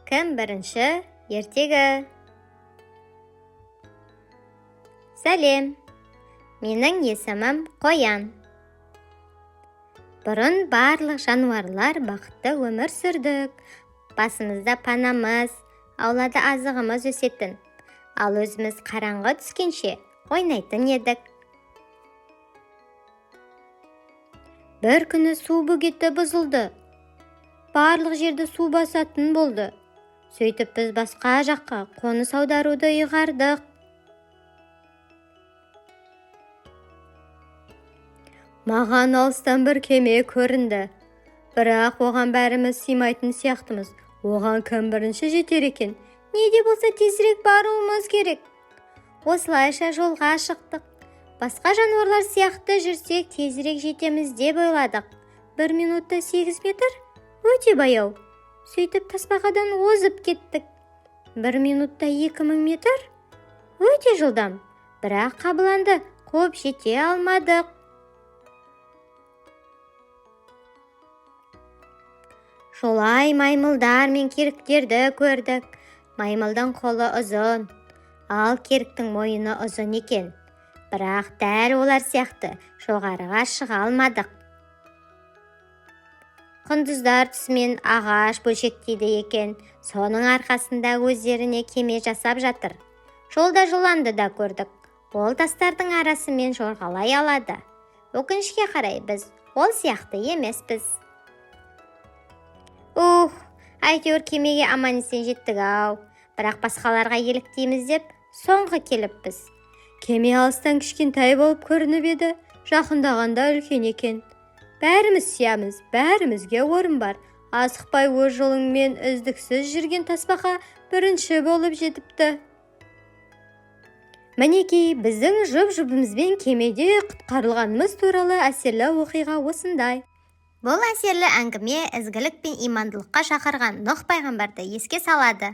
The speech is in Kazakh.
Кім бірінші ертегі? Сәлем, менің есімім Қоян. Бұрын барлық жануарлар бақытты өмір сүрдік. Басымызда панамыз, аулада азығымыз өсетін. Ал өзіміз қараңғы түскенше ойнайтын едік. Бір күні су бөгеті бұзылды. Барлық жерді су басатын болды. Сөйтіп біз басқа жаққа қоныс аударуды ұйғардық. Маған алыстан бір кеме көрінді. Бірақ оған бәріміз сыймайтын сияқтымыз. Оған кім бірінші жетер екен? Не де болса тезірек баруымыз керек. Осылайша жолға шықтық. Басқа жануарлар сияқты жүрсек тезірек жетеміз деп ойладық. 1 минутта 8 метр? Өте баяу. Сөйтіп тасбақадан озып кеттік. 1 минутта 2000 метр? Өте жылдам. Бірақ қабыланды, көп жете алмадық. Жолай маймылдар мен керіктерді көрдік. Маймылдың қолы ұзын, ал керіктің мойыны ұзын екен. Бірақ дәл олар сияқты жоғарыға шыға алмадық. Құндыздар түсімен ағаш бөлшектейді екен. Соның арқасында өздеріне кеме жасап жатыр. Жолда жыланды да көрдік. Ол тастардың арасымен жорғалай алады. Өкінішке қарай біз ол сияқты емеспіз. Әйтеуір кемеге аман-есен жеттік-ау. Бірақ басқаларға еліктейміз деп соңғы келіппіз. Кеме алыстан кішкентай болып көрініп еді, жақындағанда үлкен екен. Бәріміз сиямыз, бәрімізге орын бар. Асықпай өз жолыңмен үздіксіз жүрген тасбақа бірінші болып жетіпті. Мінекей, біздің жұп-жұбымызбен кемеде құтқарылғанымыз туралы әсерлі оқиға осындай. Бұл әсерлі әңгіме ізгілік пен имандылыққа шақырған Нұх пайғамбарды еске салады.